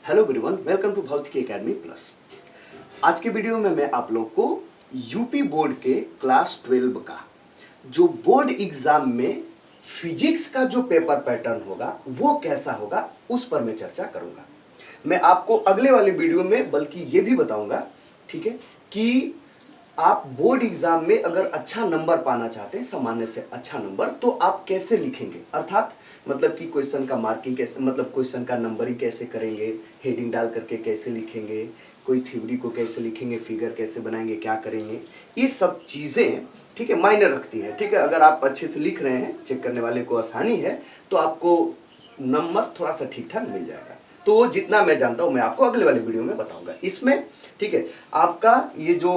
Hello everyone, welcome to भौतिकी academy plus. आज के वीडियो में मैं आप लोग को यूपी बोर्ड के क्लास 12 का जो बोर्ड एग्जाम में फिजिक्स का जो पेपर पैटर्न होगा वो कैसा होगा उस पर मैं चर्चा करूंगा। मैं आपको अगले वाले वीडियो में बल्कि ये भी बताऊंगा, ठीक है, कि आप बोर्ड एग्जाम में अगर अच्छा नंबर पाना चाहते हैं, सामान्य से अच्छा नंबर, तो आप कैसे लिखेंगे, अर्थात मतलब कि क्वेश्चन का मार्किंग कैसे, मतलब क्वेश्चन का नंबरिंग कैसे करेंगे, हेडिंग डाल करके कैसे लिखेंगे, कोई थ्योरी को कैसे लिखेंगे, फिगर कैसे बनाएंगे, क्या करेंगे, ये सब चीज़ें, ठीक है, मायने रखती है। ठीक है, अगर आप अच्छे से लिख रहे हैं, चेक करने वाले को आसानी है, तो आपको नंबर थोड़ा सा ठीक ठाक मिल जाएगा। तो जितना मैं जानता हूं मैं आपको अगले वाले वीडियो में बताऊंगा। इसमें, ठीक है, आपका ये जो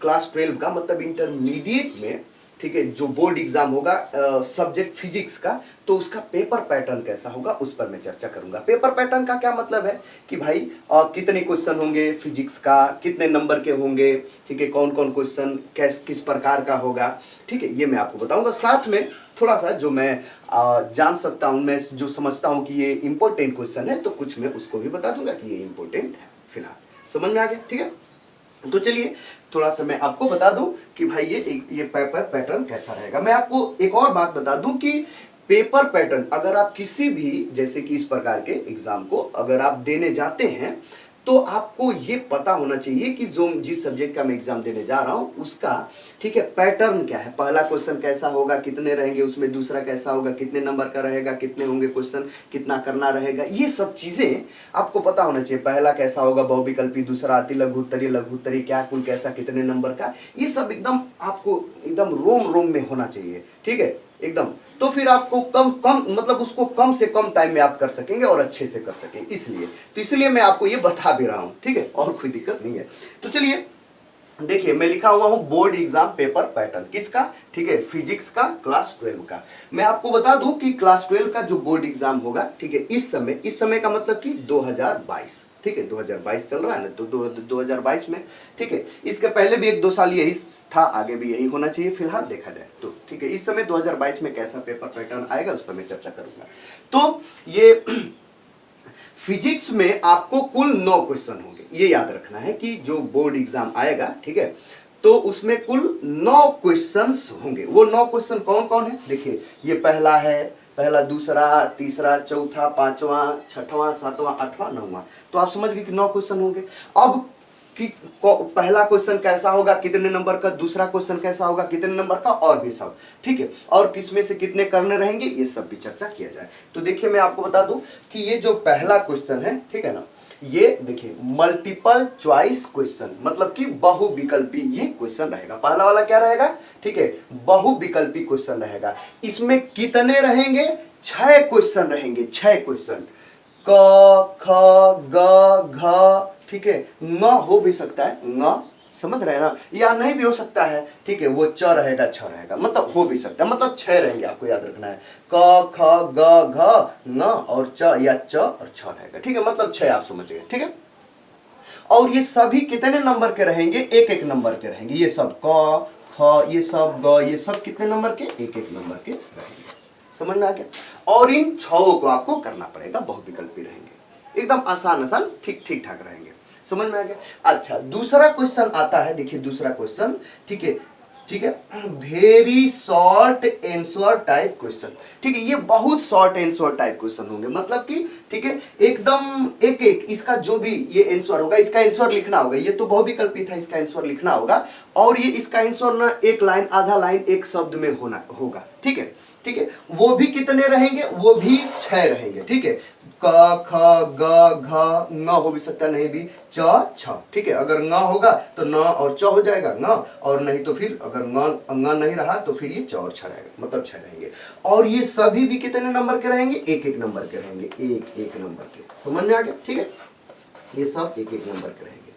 क्लास 12 का मतलब इंटरमीडिएट में, ठीक है, जो बोर्ड एग्जाम होगा सब्जेक्ट फिजिक्स का, तो उसका पेपर पैटर्न कैसा होगा उस पर मैं चर्चा करूंगा। पेपर पैटर्न का क्या मतलब है कि भाई कितने क्वेश्चन होंगे फिजिक्स का, कितने नंबर के होंगे, ठीक है, कौन कौन क्वेश्चन किस प्रकार का होगा, ठीक है, ये मैं आपको बताऊंगा। साथ में थोड़ा सा जो मैं जान सकता हूं, मैं जो समझता हूं कि ये इंपॉर्टेंट क्वेश्चन है, तो कुछ मैं उसको भी बता दूंगा कि ये इंपॉर्टेंट है। फिलहाल समझ में आ गया, ठीक है। तो चलिए थोड़ा सा मैं आपको बता दूं कि भाई ये पेपर पैटर्न कैसा रहेगा। मैं आपको एक और बात बता दूं कि पेपर पैटर्न अगर आप किसी भी, जैसे कि इस प्रकार के एग्जाम को अगर आप देने जाते हैं, तो आपको ये पता होना चाहिए कि जो जिस सब्जेक्ट का मैं एग्जाम देने जा रहा हूं उसका, ठीक है, पैटर्न क्या है। पहला क्वेश्चन कैसा होगा, कितने रहेंगे उसमें, दूसरा कैसा होगा, कितने नंबर का रहेगा, कितने होंगे क्वेश्चन, कितना करना रहेगा, ये सब चीजें आपको पता होना चाहिए। पहला कैसा होगा बहुविकल्पी, दूसरा अति लघु उत्तरीय, लघु उत्तरीय, क्या कुल कैसा, कितने नंबर का, ये सब एकदम आपको एकदम रोम रोम में होना चाहिए, ठीक है, एकदम। तो फिर आपको कम कम मतलब उसको कम से कम टाइम में आप कर सकेंगे और अच्छे से कर सकेंगे। इसलिए मैं आपको ये बता भी रहा हूं, ठीक है, और कोई दिक्कत नहीं है। तो चलिए देखिए, मैं लिखा हुआ हूं बोर्ड एग्जाम पेपर पैटर्न, किसका, ठीक है, फिजिक्स का, क्लास 12 का। मैं आपको बता दूं कि क्लास 12 का जो बोर्ड एग्जाम होगा, ठीक है, इस समय का मतलब कि 2022, ठीक है, 2022 चल रहा है ना, तो 2022 में, ठीक है, इसके पहले भी 1-2 साल यही था, आगे भी यही होना चाहिए फिलहाल देखा जाए तो, ठीक है। इस समय 2022 में कैसा पेपर पैटर्न आएगा उस पर मैं चर्चा करूंगा। तो ये फिजिक्स में आपको कुल 9 क्वेश्चन होंगे, ये याद रखना है कि जो बोर्ड एग्जाम आएगा, ठीक है, तो उसमें कुल 9 क्वेश्चंस होंगे। वो 9 क्वेश्चन कौन कौन है, देखिए, ये पहला, दूसरा, तीसरा, चौथा, पांचवा, छठवां, सातवां, आठवां, नौवां, तो आप समझ गए कि 9 क्वेश्चन होंगे। अब कि पहला क्वेश्चन कैसा होगा, कितने नंबर का, दूसरा क्वेश्चन कैसा होगा, कितने नंबर का, और भी सब, ठीक है, और किसमें से कितने करने रहेंगे, ये सब भी चर्चा किया जाए। तो देखिए मैं आपको बता दूं कि ये जो पहला क्वेश्चन है, ठीक है ना, ये देखिए मल्टीपल चॉइस क्वेश्चन, मतलब कि बहुविकल्पी ये क्वेश्चन रहेगा। पहला वाला क्या रहेगा, ठीक है, बहुविकल्पी क्वेश्चन रहेगा। इसमें कितने रहेंगे, 6 क्वेश्चन रहेंगे, 6 क्वेश्चन, क ख ग घ, ठीक है, न हो भी सकता है, न, समझ रहे हैं ना, या नहीं भी हो सकता है, ठीक है, वो च रहेगा, छ रहेगा, मतलब हो भी सकता है, मतलब 6 रहेंगे, आपको याद रखना है, क ख ग घ न और च, या च और छ रहेगा, ठीक है, मतलब 6 आप समझ गए, ठीक है। और ये सभी कितने नंबर के रहेंगे, एक एक नंबर के रहेंगे, ये सब क ख, ये सब ग, ये सब कितने नंबर के, एक एक नंबर के रहेंगे, समझ में आ गया। और इन 6 को आपको करना पड़ेगा, बहुविकल्पी रहेंगे, एकदम आसान ठीक ठाक रहेंगे, समझ में आ गया। अच्छा, दूसरा क्वेश्चन आता है, देखिए दूसरा क्वेश्चन, ठीक है, very short answer type question, ठीक है, ये बहुत शॉर्ट आंसर टाइप क्वेश्चन होंगे, मतलब कि, ठीक है, एकदम एक इसका जो भी ये आंसर होगा, इसका आंसर लिखना होगा, ये तो बहुविकल्पी था, इसका आंसर लिखना होगा, और ये इसका आंसर ना एक लाइन, आधा लाइन, एक शब्द में होगा, ठीक है, वो भी कितने रहेंगे, वो भी 6 रहेंगे, ठीक है, क ख ग घ, न हो भी सकता, नहीं भी, च छ, ठीक है, अगर न होगा तो न और च हो जाएगा, न, और नहीं तो फिर अगर न नहीं रहा तो फिर ये च और छ रहेगा, मतलब 6 रहेंगे। और ये सभी भी कितने नंबर के रहेंगे, एक एक नंबर के रहेंगे, एक एक नंबर के, समझ में आ गया, ठीक है, ये सब एक एक नंबर के रहेंगे,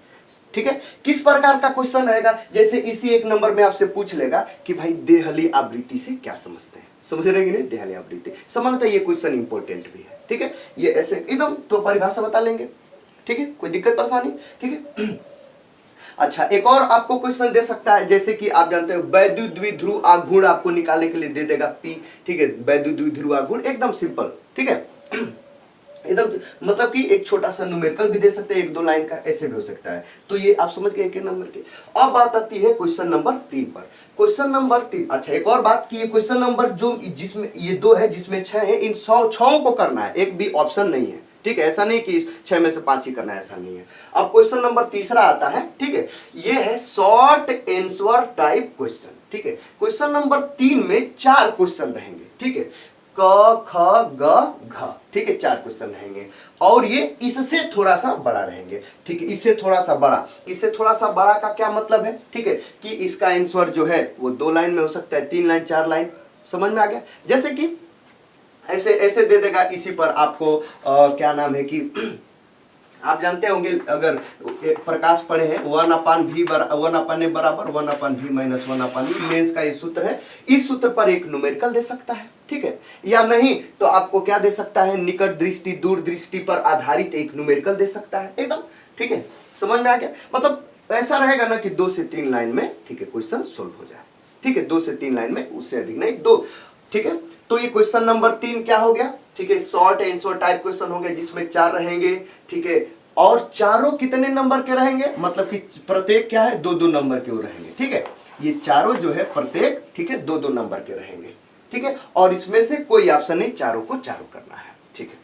ठीक है। किस प्रकार का क्वेश्चन रहेगा, जैसे इसी एक नंबर में आपसे पूछ लेगा कि भाई देहली आवृत्ति से क्या समझते हैं, समझ रहे हैं, देहली आवृत्ति, सामान्यतः ये क्वेश्चन इंपॉर्टेंट भी है, ठीक है, ये ऐसे एकदम तो परिभाषा बता लेंगे, ठीक है, कोई दिक्कत परेशानी, ठीक है। अच्छा, एक और आपको क्वेश्चन दे सकता है, जैसे कि आप जानते हो वैद्युत द्विध्रुव आघूर्ण आपको निकालने के लिए दे देगा P, ठीक है, वैद्युत द्विध्रुव आघूर्ण, एकदम सिंपल, ठीक है। एकदम, मतलब कि एक छोटा सा न्यूमेरिकल भी दे सकते हैं, एक दो लाइन का, ऐसे भी हो सकता है। तो ये आप समझ गए एक नंबर के। अब बात आती है क्वेश्चन नंबर 3 पर। क्वेश्चन नंबर 3, अच्छा एक और बात कि ये क्वेश्चन नंबर जो जिसमें ये 2 है जिसमें 6 है, इन 100 को करना है, एक भी ऑप्शन नहीं है, ठीक है। ऐसा नहीं कि 6 में से 5 ही करना है, ऐसा नहीं है। अब क्वेश्चन नंबर तीसरा आता है, ठीक है, ये है शॉर्ट आंसर टाइप क्वेश्चन, ठीक है। क्वेश्चन नंबर 3 में 4 क्वेश्चन रहेंगे, ठीक है, क ख ग घ, ठीक है, 4 क्वेश्चन रहेंगे और ये इससे थोड़ा सा बड़ा रहेंगे, ठीक है, इससे थोड़ा सा बड़ा। इससे थोड़ा सा बड़ा का क्या मतलब है, ठीक है, कि इसका आंसर जो है वो 2 लाइन में हो सकता है, 3 लाइन, 4 लाइन, समझ में आ गया। जैसे कि ऐसे ऐसे दे देगा, इसी पर आपको क्या नाम है कि आप जानते होंगे, अगर प्रकाश पढ़े हैं, 1/v बराबर 1/v माइनस 1/e, लेंस का ये सूत्र है। इस सूत्र पर एक न्यूमेरिकल दे सकता है, ठीक है, या नहीं तो आपको क्या दे सकता है, निकट दृष्टि दूर दृष्टि पर आधारित एक न्यूमेरिकल दे सकता है, एकदम, ठीक है, समझ में आ गया। मतलब ऐसा रहेगा ना कि 2 से 3 लाइन में, ठीक है, क्वेश्चन सोल्व हो जाए, ठीक है, 2 से 3 लाइन में, उससे अधिक नहीं, 2, ठीक है। तो ये क्वेश्चन नंबर 3 क्या हो गया, ठीक है, शॉर्ट आंसर टाइप क्वेश्चन हो गया, जिसमें 4 रहेंगे, ठीक है, और चारों कितने नंबर के रहेंगे, मतलब कि प्रत्येक क्या है, 2-2 नंबर के वो रहेंगे, ठीक है। ये चारों जो है प्रत्येक, ठीक है, 2-2 नंबर के रहेंगे, ठीक है, और इसमें से कोई ऑप्शन नहीं, चारों को चारों करना है, ठीक है।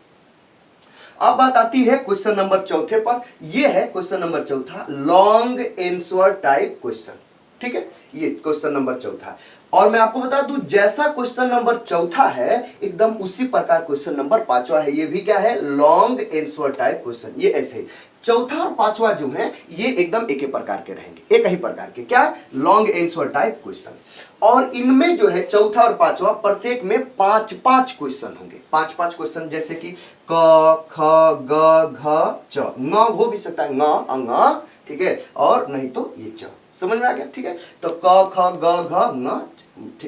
अब बात आती है क्वेश्चन नंबर 4 पर। यह है question number 4, long answer type question, ठीक है, ये क्वेश्चन नंबर 4। और मैं आपको बता दूं, जैसा क्वेश्चन नंबर 4 है एकदम उसी प्रकार क्वेश्चन नंबर 5वां है, ये भी क्या है, लॉन्ग आंसर टाइप क्वेश्चन। ये ऐसे 4था और 5वां जो है ये एकदम एक ही प्रकार के रहेंगे, एक ही प्रकार के, क्या, लॉन्ग आंसर टाइप क्वेश्चन। और इनमें जो है 4था और 5वां प्रत्येक में 5-5 क्वेश्चन होंगे, 5-5 क्वेश्चन, जैसे कि क ख ग घ च, न हो भी सकता है, ng अंग, ठीक है, और नहीं तो ये च, समझ में आ गया, ठीक है। तो क ख ग घ न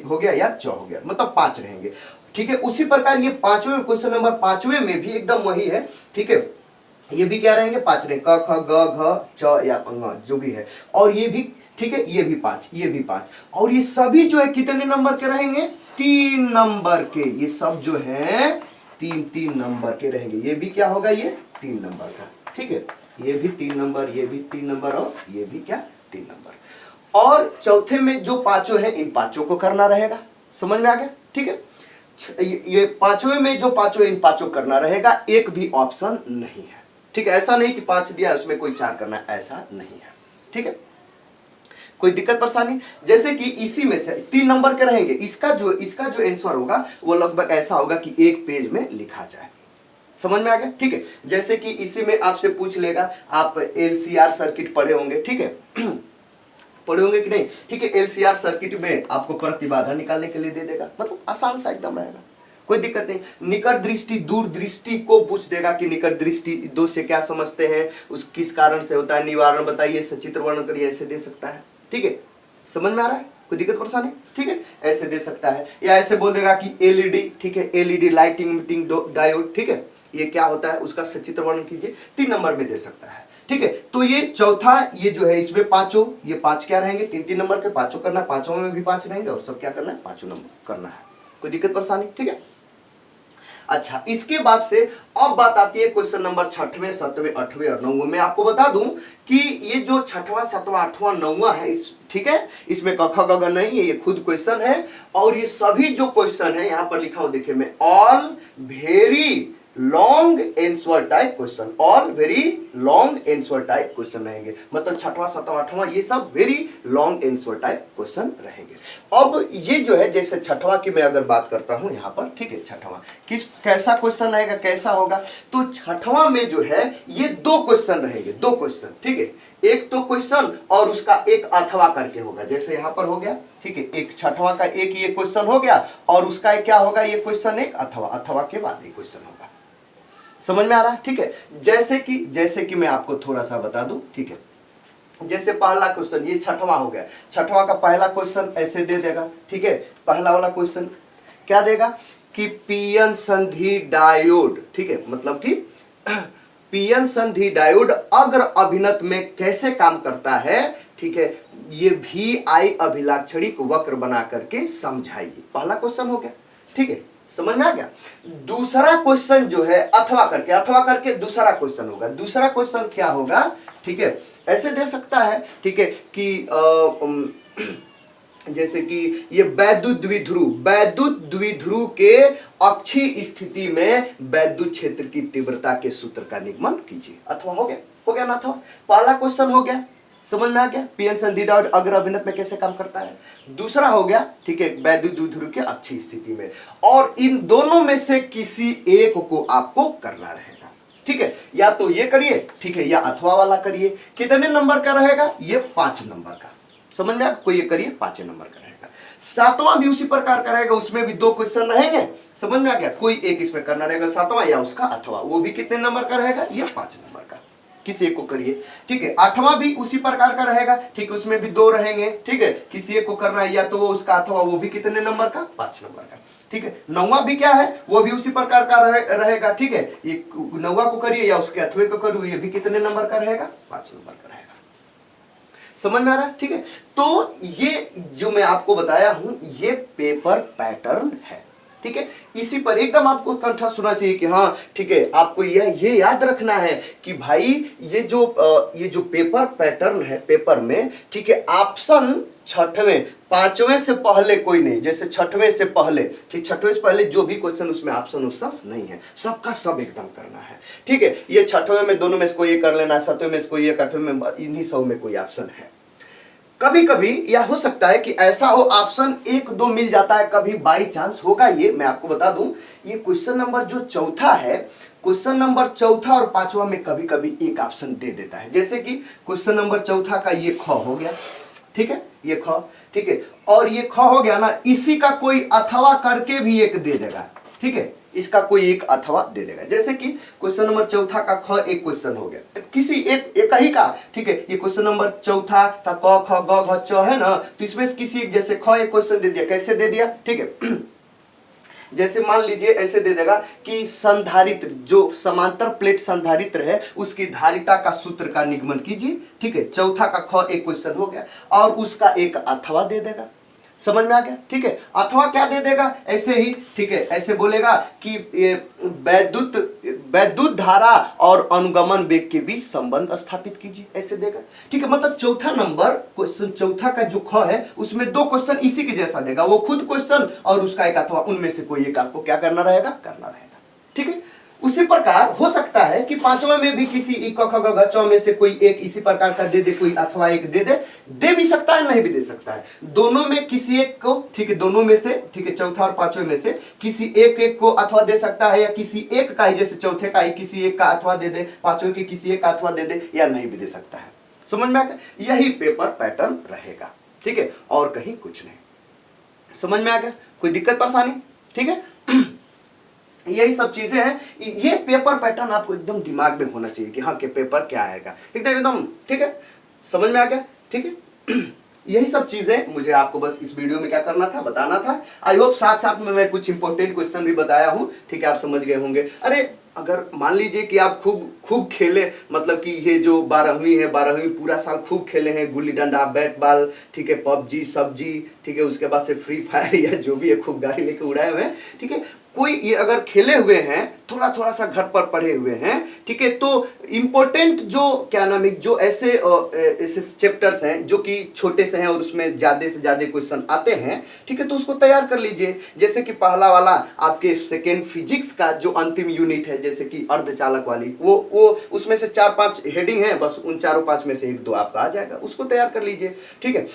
हो गया या च हो गया, मतलब 5 रहेंगे, ठीक है। उसी प्रकार ये 5वें क्वेश्चन नंबर 5वें में भी एकदम वही है, ठीक है, ये भी क्या रहेंगे, 5 रहेंगे, क ख ग घ च या अंग जो भी है, और ये भी, ठीक है, ये भी 5, ये भी 5, और ये सभी जो है कितने नंबर के रहेंगे, 3 नंबर के, ये सब जो है 3-3 नंबर के रहेंगे। ये भी क्या होगा, ये 3 नंबर का, ठीक है, ये भी 3 नंबर, ये भी 3 नंबर, और ये भी क्या, 3 नंबर। और चौथे में जो 5 है, इन 5 को करना रहेगा, समझ में आ गया, ठीक है। ये 5वें में जो 5 इन 5 करना रहेगा, एक भी ऑप्शन नहीं है, ठीक है। ऐसा नहीं कि 5 दिया उसमें कोई 4 करना है, ऐसा नहीं है, ठीक है। कोई दिक्कत परेशानी, जैसे कि इसी में से 3 नंबर के रहेंगे, इसका जो आंसर होगा वो लगभग ऐसा होगा कि एक पेज में लिखा जाए, समझ में आ गया, ठीक है। जैसे कि इसी में आपसे पूछ लेगा, आप एलसीआर सर्किट पढ़े होंगे, ठीक है, पढ़े होंगे कि नहीं, ठीक है, एलसीआर सर्किट में आपको प्रतिबाधा निकालने के लिए दे देगा, मतलब आसान सा एकदम रहेगा, कोई दिक्कत नहीं। निकट दृष्टि दूर दृष्टि को पूछ देगा कि निकट दृष्टि 2 से क्या समझते हैं, उस किस कारण से होता है, निवारण बताइए, सचित्र वर्णन करिए, ऐसे दे सकता है, ठीक है, समझ में आ रहा है, कोई दिक्कत परेशानी, ठीक है, ऐसे दे सकता है। या ऐसे बोल देगा कि एलईडी, ठीक है, एलईडी लाइटिंग इमिटिंग डायोड, ठीक है, ये क्या होता है उसका सचित्र वर्णन कीजिए, 3 नंबर में दे सकता है, ठीक है। तो ये चौथा, ये जो है इसमें 5, ये 5 क्या रहेंगे, 3-3 नंबर के 5 करना है, 5 में भी 5 रहेंगे, और सब क्या करना है, 5 नंबर करना है, कोई दिक्कत परेशानी, ठीक है। अच्छा, इसके बाद से अब बात आती है क्वेश्चन नंबर 6वें 7वें 8वें और 9वें में। आपको बता दूं कि ये जो 6वां 7वां 8वां 9वां है, इस, ठीक है, इसमें क ख ग घ नहीं है, ये खुद क्वेश्चन है, और ये सभी जो क्वेश्चन है यहां पर लिखा हूं, देखिए मैं, all very long answer type question, all very long answer type question रहेंगे, मतलब 6वां 7वां 8वां ये सब very long answer type question रहेंगे। अब ये जो है, जैसे 6वां की मैं अगर बात करता हूं यहां पर, ठीक है, 6वां किस कैसा क्वेश्चन रहेगा, कैसा होगा, तो 6वां में जो है ये 2 क्वेश्चन रहेंगे, 2 क्वेश्चन, ठीक है, एक तो क्वेश्चन और उसका एक अथवा करके होगा, जैसे यहां पर हो गया, ठीक है, एक 6वां का एक ये क्वेश्चन हो गया, और उसका एक क्या होगा, ये क्वेश्चन एक अथवा, अथवा के बाद एक क्वेश्चन होगा, समझ में आ रहा है, ठीक है। जैसे कि मैं आपको थोड़ा सा बता दूं, ठीक है, जैसे पहला क्वेश्चन ये 6वां हो गया, 6वां का पहला क्वेश्चन ऐसे दे देगा, ठीक है, पहला वाला क्वेश्चन क्या देगा कि पीएन संधि डायोड, ठीक है, मतलब कि पीएन संधि डायोड अग्र अभिनत में कैसे काम करता है, ठीक है, ये VI अभिलाक्षणिक वक्र बना करके समझाइए, पहला क्वेश्चन हो गया, ठीक है, समझ में आ गया। दूसरा क्वेश्चन जो है अथवा करके दूसरा क्वेश्चन होगा। दूसरा क्वेश्चन क्या होगा, ठीक है, ऐसे दे सकता है, ठीक है, कि जैसे कि ये वैद्युत द्विध्रुव के अक्षीय स्थिति में वैद्युत क्षेत्र की तीव्रता के सूत्र का निगमन कीजिए। अथवा हो गया ना अथवा। पहला क्वेश्चन हो गया, समझ में आ गया, पीएन संदीदा और अग्र अभिनत में कैसे काम करता है। दूसरा हो गया, ठीक है, वैद्युत द्विध्रुव के अक्षीय स्थिति में, और इन दोनों में से किसी एक को आपको करना रहेगा, ठीक है, या तो ये करिए, ठीक है, या अथवा वाला करिए। कितने नंबर का रहेगा, ये 5 नंबर का, समझ में आ, कोई ये करिए 5 नंबर का रहेगा। सातवां भी उसी प्रकार का रहेगा, उसमें भी 2 क्वेश्चन रहेंगे, समझ में आ गया, कोई एक इसमें करना रहेगा सातवां या उसका अथवा, वो भी कितने नंबर का रहेगा, ये 5 नंबर का, किसी एक को करिए, ठीक है। आठवां भी उसी प्रकार का रहेगा, ठीक है, उसमें भी 2 रहेंगे, ठीक है, किसी एक को करना है, या तो वो उसका अथवा, वो भी कितने नंबर का, 5 नंबर का, ठीक है। 9वां भी क्या है, वो भी उसी प्रकार का रहेगा, ठीक है, ये 9वां को करिए या उसके अथवे को करूँ, ये भी कितने नंबर का रहेगा, 5 नंबर का रहेगा। समझ में आ रहा है, ठीक है। तो ये जो मैं आपको बताया हूं ये पेपर पैटर्न है, ठीक है। इसी पर एकदम आपको कंठस्थ होना चाहिए कि हाँ, ठीक है, आपको ये याद रखना है कि भाई ये जो पेपर पैटर्न है, पेपर में, ठीक है, ऑप्शन छठवें पांचवें से पहले कोई नहीं, जैसे छठवें से पहले, ठीक, छठवें से पहले जो भी क्वेश्चन उसमें ऑप्शन नहीं है, सबका सब एकदम करना है, ठीक है। ये छठवें में दोनों में से कोई ये कर लेना है, सातवें में से कोई ये, आठवें में, इन्हीं सब में कोई ऑप्शन है। कभी कभी यह हो सकता है कि ऐसा हो ऑप्शन 1-2 मिल जाता है, कभी बाई चांस होगा। ये मैं आपको बता दूं, ये क्वेश्चन नंबर जो चौथा है, क्वेश्चन नंबर चौथा और 5वां में कभी कभी एक ऑप्शन दे देता है। जैसे कि क्वेश्चन नंबर चौथा का ये ख हो गया, ठीक है, ये ख, ठीक है, और ये ख हो गया ना, इसी का कोई अथवा करके भी एक दे देगा, ठीक है, इसका कोई एक अथवा दे देगा। जैसे कि क्वेश्चन नंबर चौथा का ख एक क्वेश्चन हो गया, किसी एक ही का, ठीक है, ये क्वेश्चन नंबर चौथा का क ख ग घ च है ना, तो इसमें किसी एक, जैसे ख एक क्वेश्चन दे दिया, कैसे दे दिया, ठीक है, जैसे मान लीजिए ऐसे दे देगा कि संधारित्र, जो समांतर प्लेट संधारित्र है, उसकी धारिता का सूत्र का निगमन कीजिए, ठीक है। चौथा का ख एक क्वेश्चन हो गया, और उसका एक अथवा दे देगा, समझ में आ गया, ठीक है। अथवा क्या दे देगा, ऐसे ही, ठीक है, ऐसे बोलेगा कि वैद्युत धारा और अनुगमन वेग के बीच संबंध स्थापित कीजिए, ऐसे देगा, ठीक है। मतलब चौथा नंबर क्वेश्चन, चौथा का जो ख है, उसमें 2 क्वेश्चन इसी के जैसा देगा, वो खुद क्वेश्चन और उसका एक अथवा, उनमें से कोई एक आपको क्या करना रहेगा, ठीक है। उसी प्रकार हो सकता है कि 5वां में भी किसी क ख ग घ च में से कोई एक इसी प्रकार का दे दे, कोई अथवा एक दे भी सकता है, नहीं भी दे सकता है, दोनों में किसी एक को, ठीक है, दोनों में से, ठीक है, चौथा और 5वें में से किसी एक को अथवा दे सकता है, या किसी एक का ही, जैसे चौथे का ही किसी एक का अथवा दे दे, 5वें के किसी एक का अथवा दे दे, या नहीं भी दे सकता है। समझ में आ गया, यही पेपर पैटर्न रहेगा, ठीक है, और कहीं कुछ नहीं। समझ में आ गया, कोई दिक्कत परेशानी, ठीक है। यही सब चीजें हैं, ये पेपर पैटर्न आपको एकदम दिमाग में होना चाहिए कि हाँ, के पेपर क्या आएगा, एकदम, ठीक है, समझ में आ गया, ठीक है। यही सब चीजें मुझे आपको बस इस वीडियो में क्या करना था, बताना था। आई होप साथ साथ में मैं कुछ इंपॉर्टेंट क्वेश्चन भी बताया हूं, ठीक है, आप समझ गए होंगे। अरे अगर मान लीजिए कि आप खूब खेले, मतलब कि ये जो 12वीं है, 12वीं पूरा साल खूब खेले हैं, गुल्ली डंडा, बैट बॉल, ठीक है, पबजी, सब्जी, ठीक है, उसके बाद से फ्री फायर या जो भी है, खूब गाड़ी लेके उड़ाए हुए हैं, ठीक है, कोई ये अगर खेले हुए हैं, थोड़ा सा घर पर पढ़े हुए हैं, ठीक है, तो इंपॉर्टेंट जो क्या नाम है, जो ऐसे चैप्टर्स हैं जो कि छोटे से हैं और उसमें ज्यादा से ज्यादा क्वेश्चन आते हैं, ठीक है, तो उसको तैयार कर लीजिए। जैसे कि पहला वाला आपके सेकेंड फिजिक्स का जो अंतिम यूनिट है, जैसे कि अर्धचालक वाली, वो उसमें से 4-5 हेडिंग है, बस उन 4-5 में से 1-2 आपका आ जाएगा, उसको तैयार कर लीजिए, ठीक है,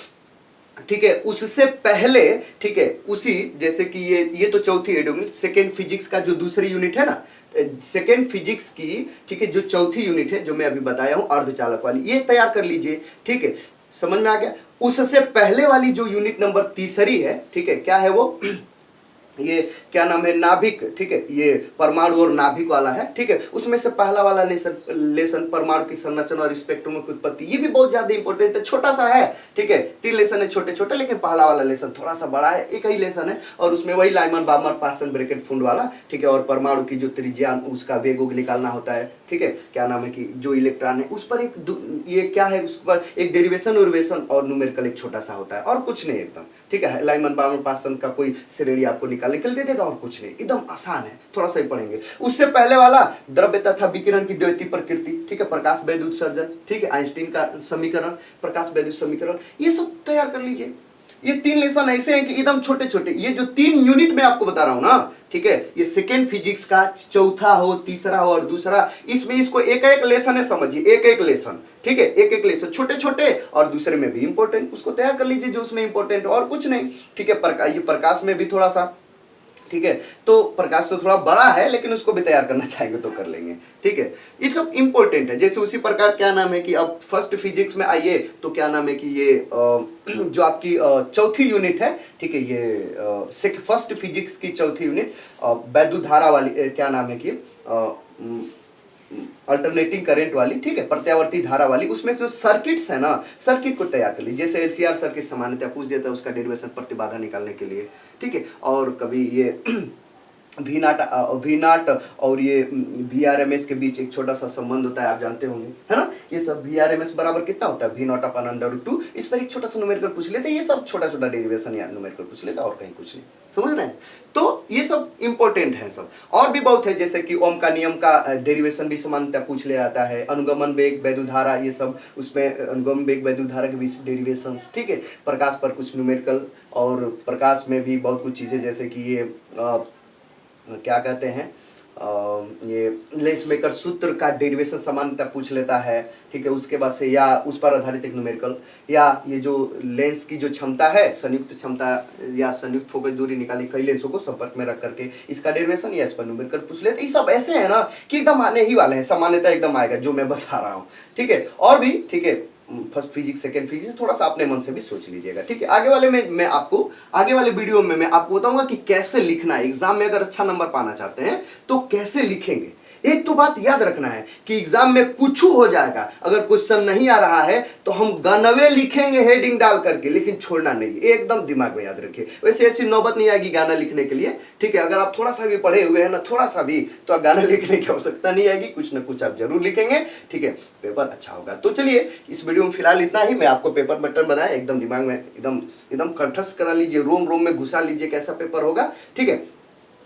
ठीक है। उससे पहले, ठीक है, उसी जैसे कि ये तो चौथी हेडिंग, सेकेंड फिजिक्स का जो दूसरी यूनिट है ना, सेकेंड फिजिक्स की, ठीक है, जो चौथी यूनिट है, जो मैं अभी बताया हूं अर्धचालक वाली, ये तैयार कर लीजिए, ठीक है, समझ में आ गया। उससे पहले वाली जो यूनिट नंबर तीसरी है, ठीक है, क्या है वो, ये क्या नाम है, नाभिक, ठीक है, ये परमाणु और नाभिक वाला है, ठीक है, उसमें से पहला वाला लेसन परमाणु की संरचना और स्पेक्ट्रम की उत्पत्ति, ये भी बहुत ज्यादा इंपॉर्टेंट है, छोटा सा है, ठीक है, 3 लेसन है छोटे छोटे, लेकिन पहला वाला लेसन थोड़ा सा बड़ा है, एक ही लेसन है, और उसमें वही लाइमन बार्मर पासन ब्रैकेट फुंड वाला, ठीक है, और परमाणु की जो त्रिज्या, उसका वेग निकालना होता है, ठीक है, क्या नाम है कि जो इलेक्ट्रॉन है उस पर एक, ये क्या है, उस पर एक डेरिवेशन और न्यूमेरिकल एक छोटा सा होता है, और कुछ नहीं एकदम, ठीक है, लाइमन बार्मर पासन का कोई श्रेणी आपको निकाल निकल दे देगा और कुछ नहीं, एकदम आसान है, थोड़ा सा ही पढ़ेंगे। उससे पहले वाला द्रव्य तथा विकिरण की द्वैती प्रकृति, ठीक है, प्रकाश वैद्युत उत्सर्जन, ठीक है, आइंस्टीन का समीकरण, प्रकाश वैद्युत समीकरण, ये सब तैयार कर लीजिए। ये 3 लेसन ऐसे हैं कि एकदम छोटे छोटे, ये जो 3 यूनिट मैं आपको बता रहा हूं ना, ठीक है, ये सेकेंड फिजिक्स का चौथा हो, तीसरा हो और दूसरा, इसमें इसको एक एक लेसन है, समझिए, एक एक लेसन, ठीक है, एक एक लेसन छोटे छोटे, और दूसरे में भी इंपॉर्टेंट, उसको तैयार कर लीजिए जो उसमें इंपॉर्टेंट, और कुछ नहीं, ठीक है। ये प्रकाश में भी थोड़ा सा, ठीक है, तो प्रकाश तो थोड़ा बड़ा है लेकिन उसको भी तैयार करना चाहेंगे तो कर लेंगे, ठीक है। ये सब इंपॉर्टेंट है। जैसे उसी प्रकार क्या नाम है कि अब फर्स्ट फिजिक्स में आइए तो क्या नाम है कि ये जो आपकी चौथी यूनिट है, ठीक है, ये फर्स्ट फिजिक्स की चौथी यूनिट वैद्युत धारा वाली, क्या नाम है कि अल्टरनेटिंग करंट वाली, ठीक है, प्रत्यावर्ती धारा वाली, उसमें जो सर्किट्स है ना, सर्किट को तैयार कर लीजिए। जैसे एलसीआर सर्किट सामान्यतः पूछ देता है, उसका डेरिवेशन प्रतिबाधा निकालने के लिए, ठीक है, और कभी ये वी नॉट और ये VRMS के बीच एक छोटा सा संबंध होता है, आप जानते होंगे, है ना। ये सब VRMS बराबर कितना होता है, V नॉट अपन √2, इस पर एक छोटा सा न्यूमेरिकल पूछ लेते हैं। ये सब छोटा छोटा डेरिवेशन या न्यूमेरिकल पूछ लेते हैं, और कहीं कुछ नहीं, समझ रहे हैं। तो ये सब इंपॉर्टेंट है सब, और भी बहुत है, जैसे कि ओम का नियम का डेरिवेशन भी सामान्यतः पूछ ले आता है, अनुगमन वेग वैद्युत धारा, ये सब उसमें अनुगमन वेग वैद्युत धारा के बीच डेरिवेशन, ठीक है। प्रकाश पर कुछ न्यूमेरिकल, और प्रकाश में भी बहुत कुछ चीजें, जैसे कि ये क्या कहते हैं, ये लेंस मेकर सूत्र का डेरिवेशन सामान्यतः पूछ लेता है, ठीक है। उसके बाद से या उस पर आधारित एक न्यूमेरिकल, या ये जो लेंस की जो क्षमता है, संयुक्त क्षमता या संयुक्त फोकस दूरी निकाली कई लेंसों को संपर्क में रख करके, इसका डेरिवेशन या इस पर न्यूमेरिकल पूछ लेते। ये सब ऐसे है ना कि एकदम आने ही वाले हैं, सामान्यतः एकदम आएगा जो मैं बता रहा हूँ, ठीक है। और भी, ठीक है, फर्स्ट फिजिक्स सेकंड फिजिक्स थोड़ा सा अपने मन से भी सोच लीजिएगा, ठीक है। आगे वाले में मैं आपको, आगे वाले वीडियो में मैं आपको बताऊंगा कि कैसे लिखना है एग्जाम में, अगर अच्छा नंबर पाना चाहते हैं तो कैसे लिखेंगे। एक तो बात याद रखना है कि एग्जाम में कुछ हो जाएगा, अगर क्वेश्चन नहीं आ रहा है तो हम गानवे लिखेंगे हेडिंग डाल करके, लेकिन छोड़ना नहीं, एकदम दिमाग में याद रखिए। वैसे ऐसी नौबत नहीं आएगी गाना लिखने के लिए, ठीक है। अगर आप थोड़ा सा भी पढ़े हुए हैं ना, थोड़ा सा भी, तो आप गाना लिखने की आवश्यकता नहीं आएगी, कुछ ना कुछ आप जरूर लिखेंगे, ठीक है, पेपर अच्छा होगा। तो चलिए इस वीडियो में फिलहाल इतना ही। मैं आपको पेपर पैटर्न बनाया, एकदम दिमाग में एकदम एकदम कंठस्थ करा लीजिए, रोम रोम में घुसा लीजिए कैसा पेपर होगा, ठीक है।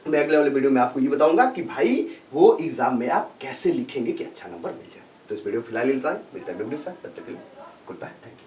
मैं अगले वाले वीडियो में आपको ये बताऊंगा कि भाई वो एग्जाम में आप कैसे लिखेंगे कि अच्छा नंबर मिल जाए। तो इस वीडियो फिलहाल मिलता है वीडियो के साथ, तब तक के लिए गुड बाय, थैंक यू।